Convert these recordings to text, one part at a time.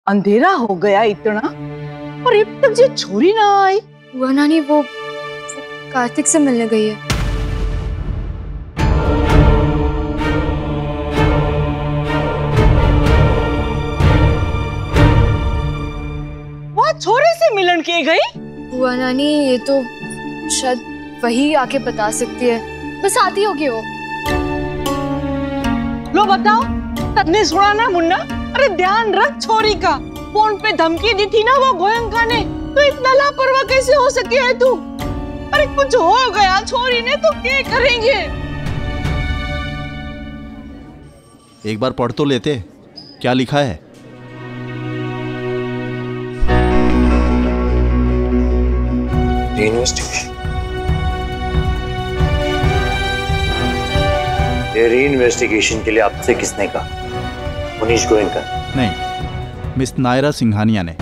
अंधेरा हो गया इतना और अब तक ये छोरी ना आई। हुआ नानी, वो कार्तिक से मिलने गई है। वो छोरे से मिलन के गई? हुआ नानी, ये तो शायद वही आके बता सकती है, बस आती होगी वो। लो बताओ, तन्ने सुना ना मुन्ना? अरे ध्यान रख छोरी का, फोन पे धमकी दी थी ना वो गोयंका ने, तो इतना लापरवाह कैसे हो सके है तू? अरे कुछ हो गया छोरी ने तो क्या करेंगे? एक बार पढ़ तो लेते, क्या लिखा है? रीइन्वेस्टिगेशन। ये रीइन्वेस्टिगेशन के लिए आपसे किसने कहा? मुनीश गोयनका? नहीं, मिस नायरा सिंघानिया ने।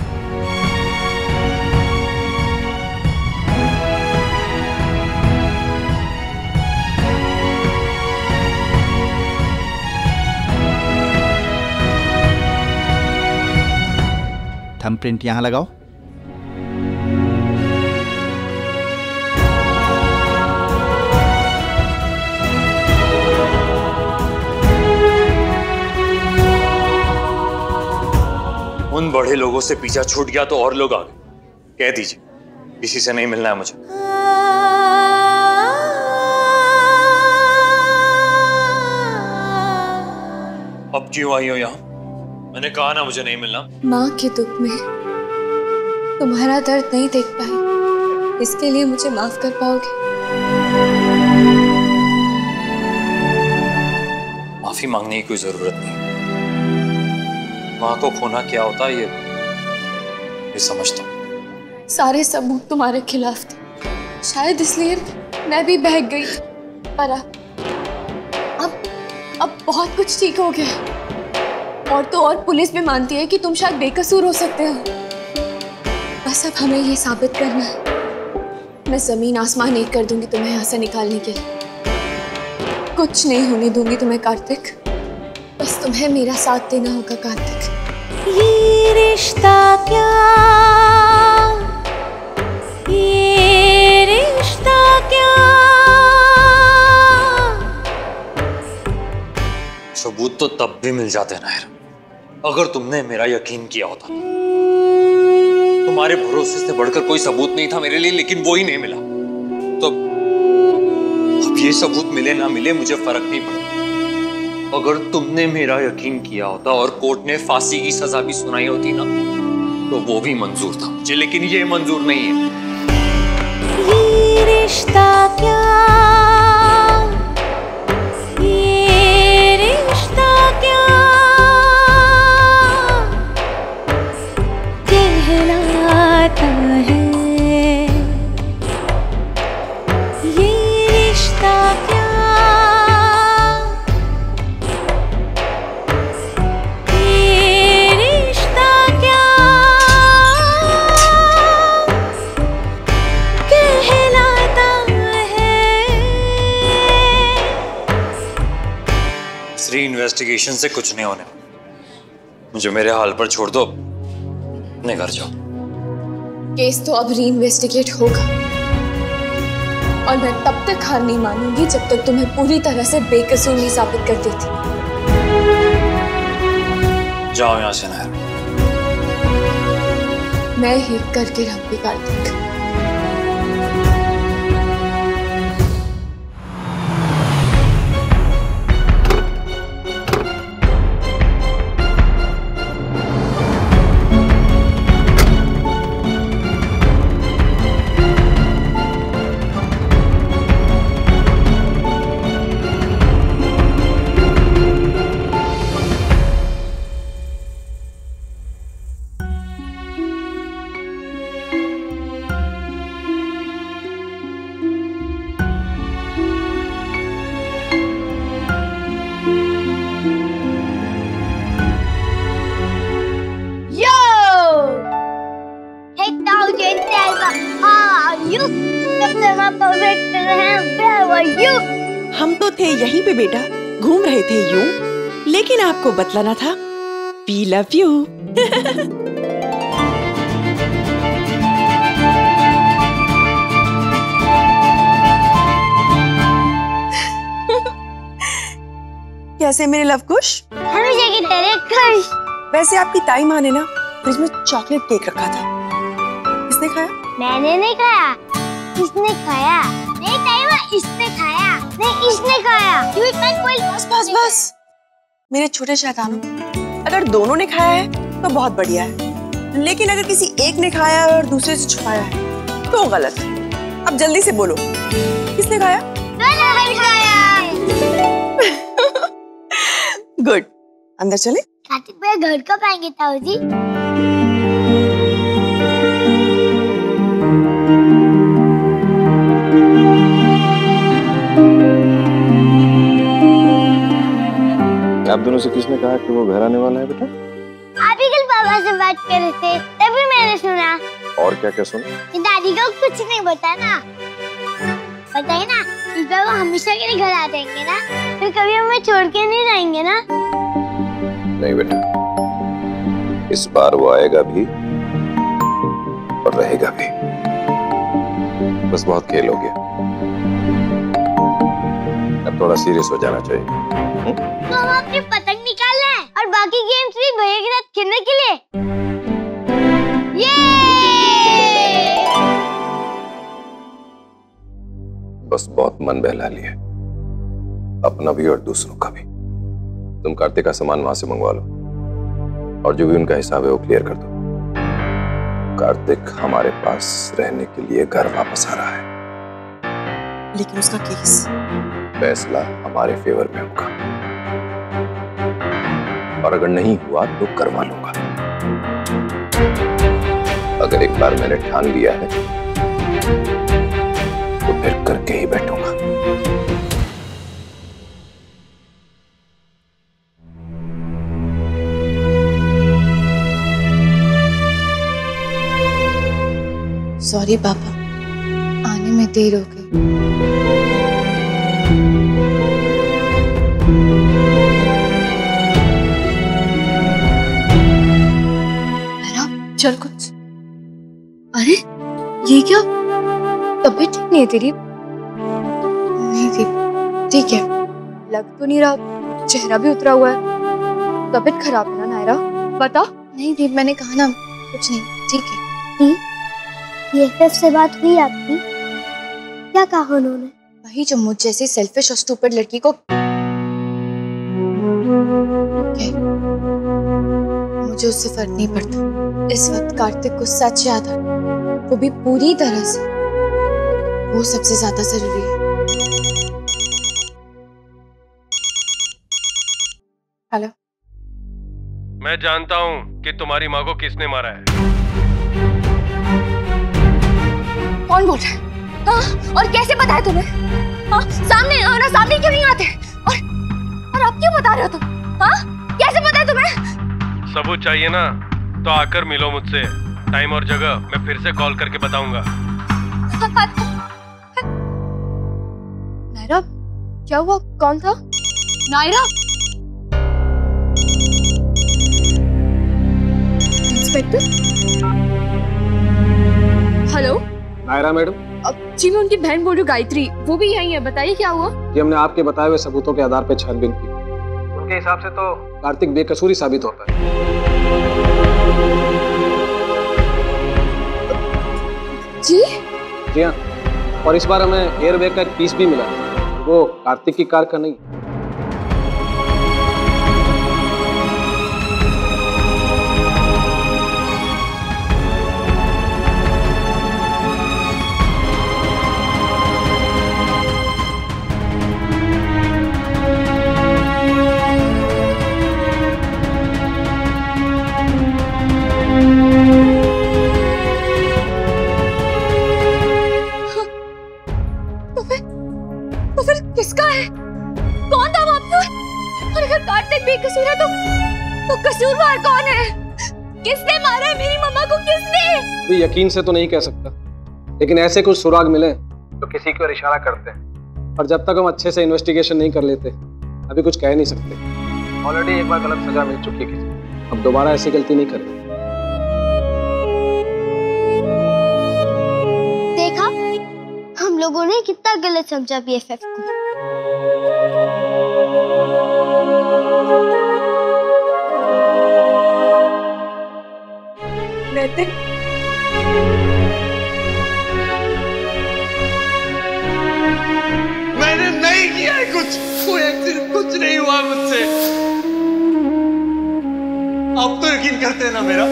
थंबप्रिंट यहां लगाओ। उन बड़े लोगों से पीछा छूट गया तो और लोग आ गए। कह दीजिए किसी से नहीं मिलना है मुझे। अब क्यों आई हो यहाँ? मैंने कहा ना मुझे नहीं मिलना। माँ के दुख में तुम्हारा दर्द नहीं देख पाई, इसके लिए मुझे माफ कर पाओगे? माफी मांगने की कोई जरूरत नहीं। माँ को खोना क्या होता है ये समझता हूँ। सारे सबूत तुम्हारे खिलाफ थे, शायद इसलिए मैं भी बहक गई। पर अब बहुत कुछ ठीक हो गया। और तो और पुलिस भी मानती है कि तुम शायद बेकसूर हो सकते हो। बस अब हमें ये साबित करना है। मैं जमीन आसमान एक कर दूंगी तुम्हें यहाँ से निकालने के लिए। कुछ नहीं होने दूंगी तुम्हें कार्तिक, बस तुम्हें मेरा साथ देना होगा कार्तिक। ये रिश्ता क्या, ये रिश्ता क्या। सबूत तो तब भी मिल जाते नायर, अगर तुमने मेरा यकीन किया होता। तुम्हारे भरोसे से बढ़कर कोई सबूत नहीं था मेरे लिए, लेकिन वो ही नहीं मिला। तो अब ये सबूत मिले ना मिले मुझे फर्क नहीं पड़ता। अगर तुमने मेरा यकीन किया होता और कोर्ट ने फांसी की सजा भी सुनाई होती ना, तो वो भी मंजूर था मुझे, लेकिन ये मंजूर नहीं है। ये रिश्ता क्या, ये रिश्ता क्या कहलाता है। ये रिश्ता क्या, इन्वेस्टिगेशन से कुछ नहीं होने। मुझे मेरे हाल पर छोड़ दो, अपने घर जाओ। केस तो अब रीइन्वेस्टिगेट होगा और मैं तब तक हार नहीं मानूंगी जब तक तुम्हें पूरी तरह से बेकसूर नहीं साबित कर देती। जाओ यहां से नायर। मैं ही करके रहूंगी कार्तिक। हम तो थे यहीं पे बेटा, घूम रहे थे यूं, लेकिन आपको बतलाना था We love you. कैसे मेरे लव कुश? हमेशा की तरह खुश। वैसे आपकी ताई माँ ने ना फ्रिज में चॉकलेट केक रखा था, किसने खाया? मैंने नहीं खाया, इसने खाया। नहीं ताई माँ, इसने खाया। नहीं, इसने खाया। झूठ मत बोल। बस बस बस मेरे छोटे शैतानों, अगर दोनों ने खाया है तो बहुत बढ़िया है, लेकिन अगर किसी एक ने खाया है और दूसरे से छुपाया है तो गलत है। अब जल्दी से बोलो, किसने खाया? दोनों ने खाया। गुड, अंदर चले। कार्तिक भैया घर कब आएंगे ताऊ जी? आप दोनों से किसने कहा कि वो घर आने वाला है बेटा? आप ही कल पापा से बात कर रहे थे, तभी मैंने सुना। और क्या क्या सुना? कि दादी को कुछ नहीं बताना। बताइए ना, इस बार वो हमेशा के लिए घर आ जाएंगे ना, फिर कभी हमें छोड़ के नहीं जाएंगे ना? नहीं बेटा, इस बार वो आएगा भी और रहेगा भी। बस बहुत खेल हो गया, अब थोड़ा सीरियस हो जाना चाहिए। तो हम अपनी पतंग निकालना है और बाकी गेम्स भी भैया के साथ खेलने के लिए। ये बस बहुत मन बहला लिया, अपना भी और दूसरों का भी। तुम कार्तिक का सामान वहां से मंगवा लो और जो भी उनका हिसाब है वो क्लियर कर दो। कार्तिक हमारे पास रहने के लिए घर वापस आ रहा है, लेकिन उसका केस फैसला हमारे फेवर में होगा, और अगर नहीं हुआ तो करवा लूंगा। अगर एक बार मैंने ठान लिया है तो फिर करके ही बैठूंगा। सॉरी पापा, आने में देर हो गई। चल कुछ। अरे ये क्या, तबीयत ठीक नहीं है तेरी? नहीं थी, ठीक है। लग तो नहीं रहा, चेहरा भी उतरा हुआ है। तबीयत खराब है ना नायरा? बता। नहीं दीप, मैंने कहा ना कुछ नहीं, ठीक है। ये से बात हुई आपकी? क्या कहा उन्होंने? वही जो मुझ जैसी सेल्फिश और स्टूपिड लड़की को मुझे उससे फर्क नहीं पड़ता। इस वक्त कार्तिक को सच याद है, वो भी पूरी तरह से, वो सबसे ज्यादा जरूरी है। हेलो, मैं जानता हूँ कि तुम्हारी माँ को किसने मारा है। कौन बोल रहा है? हाँ? और कैसे पता है तुम्हें? हाँ? सामने आओ ना, सामने क्यों नहीं आते? और अब क्यों बता रहे हो तुम? हाँ? कैसे पता है तुम्हें? सबूत चाहिए ना, तो आकर मिलो मुझसे। टाइम और जगह मैं फिर से कॉल करके बताऊंगा। नायरा, क्या हुआ? कौन था? Naira? Inspector? Hello? Naira madam? अब जी मैं उनकी बहन बोल रही हूँ, गायत्री। वो भी यहीं है, बताइए क्या हुआ? जी हमने आपके बताए हुए सबूतों के आधार पर छानबीन की। उनके हिसाब से तो कार्तिक बेकसूरी साबित होता है। जी? जी हाँ, और इस बार हमें एयरबैग का एक पीस भी मिला, वो कार्तिक की कार का नहीं। किसका है? कौन था वहाँ पर? और अगर कार्तिक बेकसूर है तो कसूरवार कौन है? किसने मारा है मेरी मम्मा को? किसने? अभी यकीन से तो नहीं कह सकता, लेकिन ऐसे कुछ सुराग मिले तो किसी को इशारा करते हैं, और जब तक हम अच्छे से इन्वेस्टिगेशन नहीं कर लेते अभी कुछ कह नहीं सकते। ऑलरेडी एक बार गलत सजा मिल चुकी है किसी। अब दोबारा ऐसी गलती नहीं करें। देखा, हम लोगों ने कितना गलत समझा बीएफएफ को। नैतिक, मैंने नहीं किया है कुछ, कोई एक्सीडेंट कुछ नहीं हुआ मुझसे। आप तो यकीन करते हैं ना मेरा,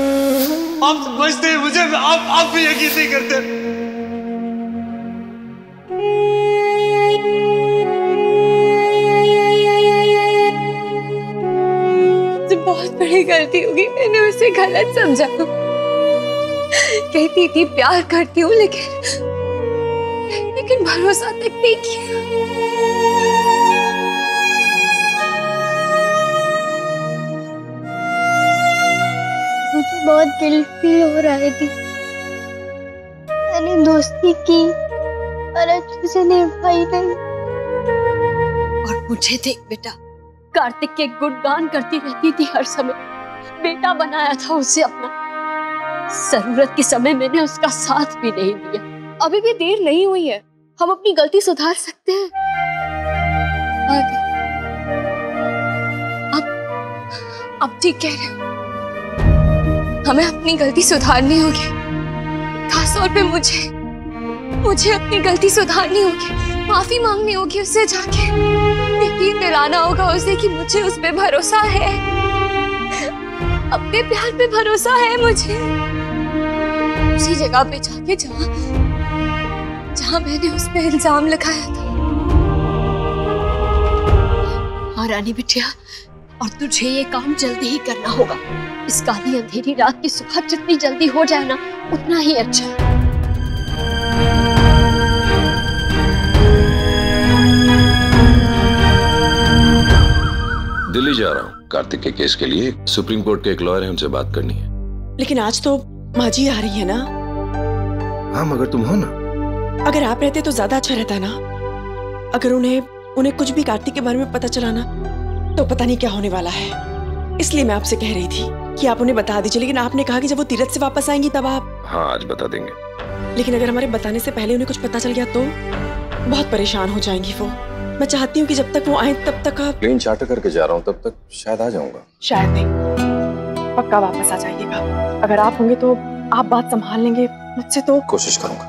आप समझते हैं मुझे, आप भी यकीन नहीं करते। बहुत बड़ी गलती होगी, मैंने उसे गलत समझा। कहती थी प्यार करती हूँ, लेकिन भरोसा तक नहीं किया। मुझे बहुत गिल्ट फील हो रहा थी। मैंने दोस्ती की और अच्छे से निभाई नहीं। और मुझे देख बेटा, कार्तिक के गुणगान करती रहती थी हर समय। बेटा बनाया था उसे अपना। जरूरत के समय मैंने उसका साथ भी नहीं दिया। अभी भी देर नहीं हुई है, हम अपनी गलती सुधार सकते हैं। आगे अब ठीक कह रहे हो, हमें अपनी गलती सुधारनी होगी। खासतौर पे मुझे अपनी गलती सुधारनी होगी, माफी मांगनी होगी उससे जाके। यकीन दिलाना होगा उसे कि मुझे उस पे भरोसा है, अपने प्यार पे भरोसा है मुझे। उसी जगह पे जाके जहां मैंने उस पे इल्जाम लगाया था। हाँ रानी बिटिया, और तुझे ये काम जल्दी ही करना होगा। इस काली अंधेरी रात की सुबह जितनी जल्दी हो जाए ना, उतना ही अच्छा है। दिल्ली जा रहा हूँ कार्तिक के केस के लिए। सुप्रीम कोर्ट के एक लॉयर है, उनसे बात करनी है। लेकिन आज तो माँ जी आ रही है ना। हाँ मगर तुम हो ना। अगर आप रहते तो ज्यादा अच्छा रहता ना। अगर उन्हें कुछ भी कार्तिक के बारे में पता चला ना, तो पता नहीं क्या होने वाला है। इसलिए मैं आपसे कह रही थी कि आप उन्हें बता दीजिए। लेकिन आपने कहा कि जब वो तीरथ से वापस आएंगी तब आप। हाँ आज बता देंगे। लेकिन अगर हमारे बताने से पहले उन्हें कुछ पता चल गया तो बहुत परेशान हो जाएंगी वो। मैं चाहती हूँ कि जब तक वो आए तब तक आप। प्लेन चार्टर करके जा रहा हूँ, तब तक शायद आ जाऊंगा। शायद नहीं, पक्का वापस आ जाइएगा। अगर आप होंगे तो आप बात संभाल लेंगे मुझसे तो। कोशिश करूंगा।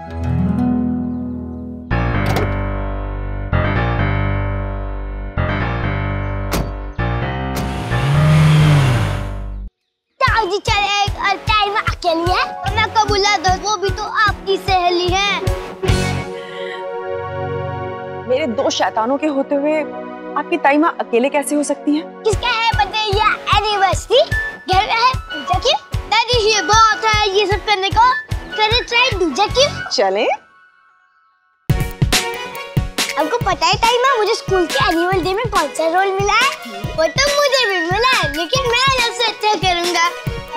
ताऊ चले और टाइम अकेली है, और मैं को बुला दो, वो भी तो आपकी सहेली है। मेरे दो शैतानों के होते हुए आपकी ताई माँ अकेले कैसे हो सकती हैं? किसका है बर्थडे या एनिवर्सरी? घर में है दूजा क्यों? दादी ये बहुत है ये सब करने को। करे ट्राई दूजा क्यों? चले। आपको पता है ताई माँ, मुझे स्कूल के एनुअल डे में कौन सा रोल मिला है? वो तो मुझे भी मिला है, लेकिन मैं सबसे अच्छा करूँगा।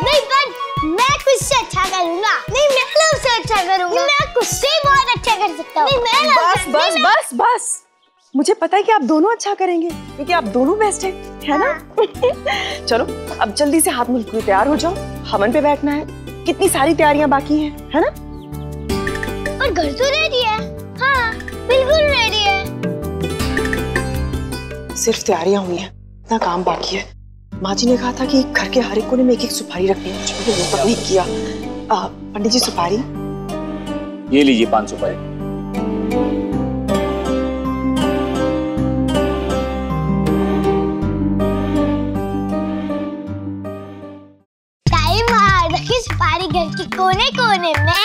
नहीं पर मैं कुछ से अच्छा करूँगा। नहीं मैं सबसे अच्छा करूँगा। मैं कुछ से बहुत अच्छा कर सकता हूँ। बस बस बस बस, मुझे पता है कि आप दोनों अच्छा करेंगे, क्योंकि आप दोनों बेस्ट हैं, है ना? चलो अब जल्दी से हाथ मुंह धो तैयार हो जाओ, हवन पे बैठना है। कितनी सारी तैयारियां बाकी हैं, है ना? और घर तो रेडी है। हाँ बिल्कुल रेडी है। सिर्फ तैयारियां हुई हैं, इतना काम बाकी है। माँ जी ने कहा था कि घर के हर एक कोने में एक एक सुपारी रखनी है, मुझे वो तक नहीं किया। पंडित जी सुपारी ये लीजिए 5 सुपारी। ताई माँ रखी सुपारी घर के कोने कोने में।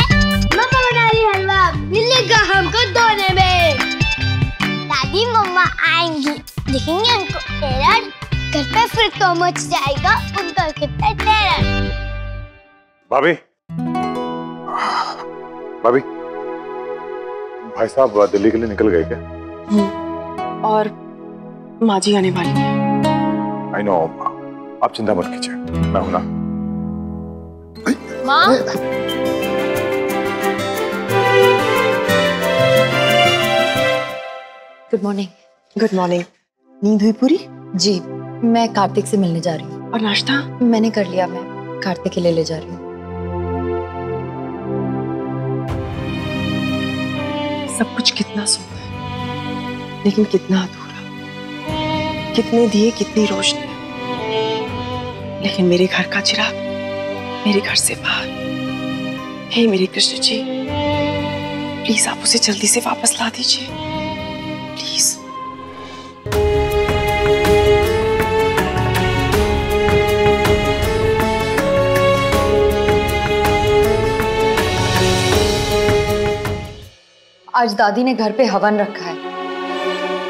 मम्मा बना रही हलवा, मिलेगा हमको दोने में। दादी मम्मा आएंगी, देखेंगे उनको एरर, घर पे फिर तो मच जाएगा उनका कितना टेरर। भाभी भाभी, भाई साहब दिल्ली के लिए निकल गए क्या? और माँ जी आने वाली है। आई नो, आप चिंता मत कीजिए, मैं हूं ना। माँ गुड मॉर्निंग। Good morning. नींद हुई पूरी? जी, मैं कार्तिक से मिलने जा रही हूँ। और नाश्ता? मैंने कर लिया, मैं कार्तिक के लिए ले जा रही हूँ। सब कुछ कितना सुंदर, लेकिन कितना अधूरा। कितने दिए, कितनी रोशनी, लेकिन मेरे घर का चिराग मेरे घर से बाहर। हे मेरे कृष्ण जी, प्लीज आप उसे जल्दी से वापस ला दीजिए, प्लीज। आज दादी ने घर पे हवन रखा है,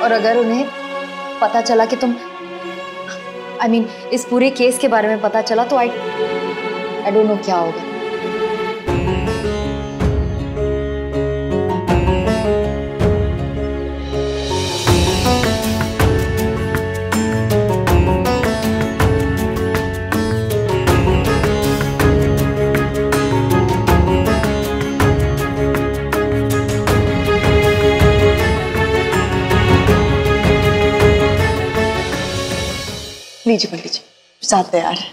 और अगर उन्हें पता चला कि तुम इस पूरे केस के बारे में पता चला तो आई डोंट नो क्या होगा। लीजिए पंडित जी, प्रसाद तैयार है।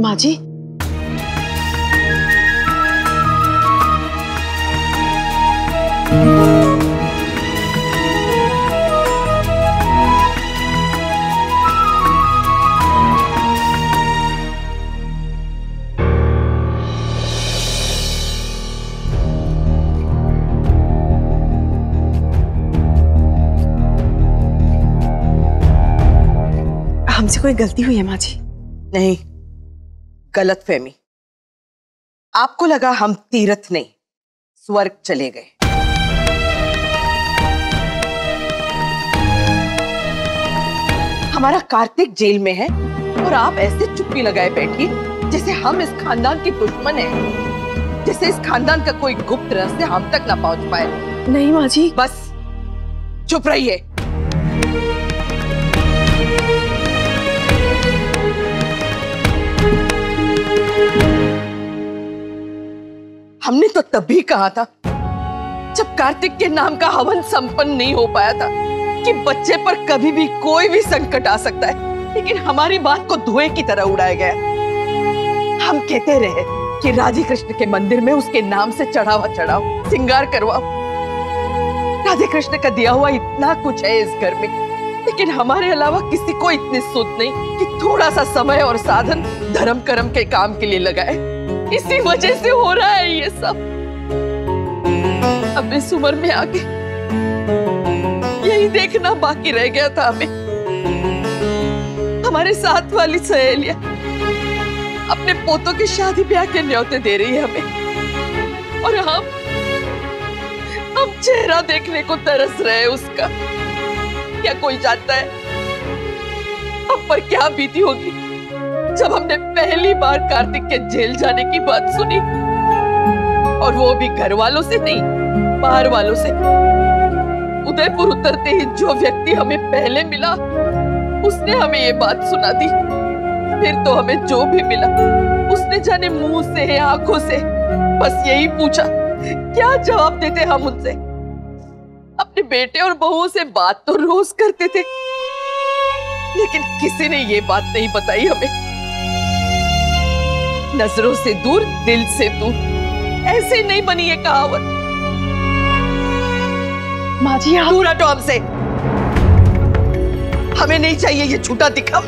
माँ जी, हमसे कोई गलती हुई है माँ जी? नहीं, गलतफहमी। आपको लगा हम तीर्थ नहीं स्वर्ग चले गए। हमारा कार्तिक जेल में है और आप ऐसे चुप्पी लगाए बैठी जैसे हम इस खानदान के दुश्मन हैं, जैसे इस खानदान का कोई गुप्त रहस्य हम तक ना पहुंच पाए। नहीं माँ जी, बस चुप रहिए। हमने तो तभी कहा था जब कार्तिक के नाम का हवन संपन्न नहीं हो पाया था कि बच्चे पर कभी भी कोई भी संकट आ सकता है, लेकिन हमारी बात को धुएं की तरह उड़ाया गया। हम कहते रहे कि राधे कृष्ण के मंदिर में उसके नाम से चढ़ावा चढ़ाओ, सिंगार करवाओ। राधे कृष्ण का दिया हुआ इतना कुछ है इस घर में, लेकिन हमारे अलावा किसी को इतनी सुध नहीं कि थोड़ा सा समय और साधन धर्म कर्म के काम के लिए लगाए। इसी वजह से हो रहा है ये सब। अब इस उम्र में आके यही देखना बाकी रह गया था हमें। हमारे साथ वाली सहेलियां अपने पोतों की शादी ब्याह के न्योते दे रही है हमें, और हम चेहरा देखने को तरस रहे उसका। क्या कोई जानता है हम पर क्या बीती होगी जब हमने पहली बार कार्तिक के जेल जाने की बात सुनी, और वो भी घर वालों से नहीं, बाहर वालों से। उदयपुर उतरते ही जो व्यक्ति हमें पहले मिला उसने हमें ये बात सुना दी। फिर तो हमें जो भी मिला उसने जाने मुंह से आंखों से बस यही पूछा, क्या जवाब देते हम उनसे? अपने बेटे और बहुओं से बात तो रोज करते थे, लेकिन किसी ने ये बात नहीं बताई हमें। नजरों से दूर दिल से दूर, ऐसे नहीं बनी ये कहावत। माँ जी, आप दूर हटो हमसे। हमें नहीं चाहिए ये झूठा दिखा।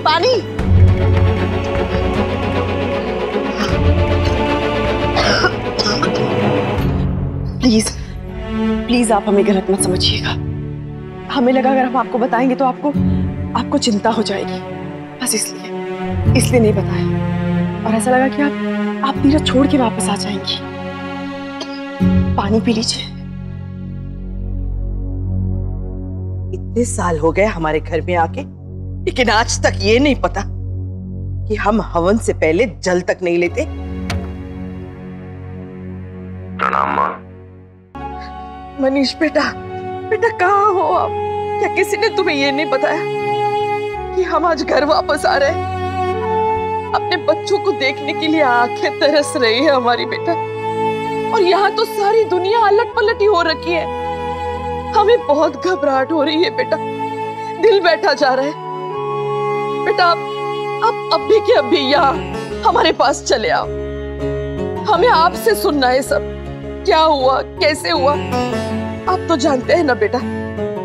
पानी। प्लीज प्लीज आप हमें गलत मत समझिएगा। हमें लगा अगर हम आपको बताएंगे तो आपको चिंता हो जाएगी, बस इसलिए नहीं बताया। और ऐसा लगा कि आप तीरथ छोड़ के वापस आ जाएंगी। पानी पी लीजिए। इतने साल हो गए हमारे घर में आके, लेकिन आज तक ये नहीं पता कि हम हवन से पहले जल तक नहीं लेते। प्रणाम माँ। मनीष बेटा कहाँ हो आप? क्या किसी ने तुम्हें ये नहीं बताया कि हम आज घर वापस आ रहे हैं? अपने बच्चों को देखने के लिए आंखें तरस रही है हमारी बेटा, और यहाँ तो सारी दुनिया अलट पलट ही हो रखी है। हमें बहुत घबराहट हो रही है बेटा, दिल बैठा जा रहा है। बेटा आप अभी के अभी यहाँ हमारे पास चले आओ, हमें आपसे सुनना है सब, क्या हुआ कैसे हुआ। आप तो जानते हैं ना बेटा,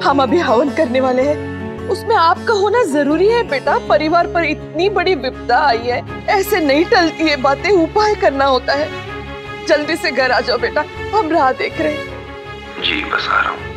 हम अभी हवन करने वाले हैं, उसमें आपका होना जरूरी है बेटा। परिवार पर इतनी बड़ी विपदा आई है, ऐसे नहीं टलती है बातें, उपाय करना होता है। जल्दी से घर आ जाओ बेटा, हम राह देख रहे हैं। जी बस आ रहा हूँ।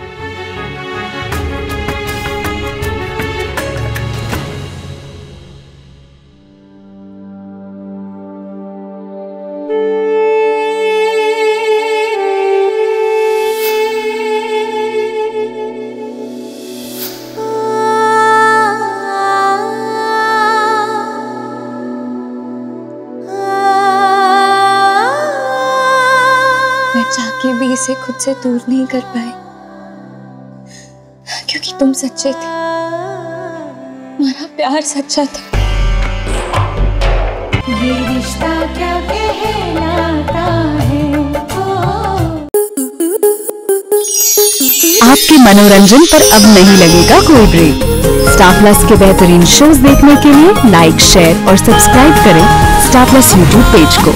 चाहके भी इसे खुद से दूर नहीं कर पाए, क्योंकि तुम सच्चे थे, हमारा प्यार सच्चा था। ये रिश्ता क्या कहलाता है। आपके मनोरंजन पर अब नहीं लगेगा कोई ब्रेक। स्टार प्लस के बेहतरीन शोज देखने के लिए लाइक, शेयर और सब्सक्राइब करें स्टार प्लस यूट्यूब पेज को।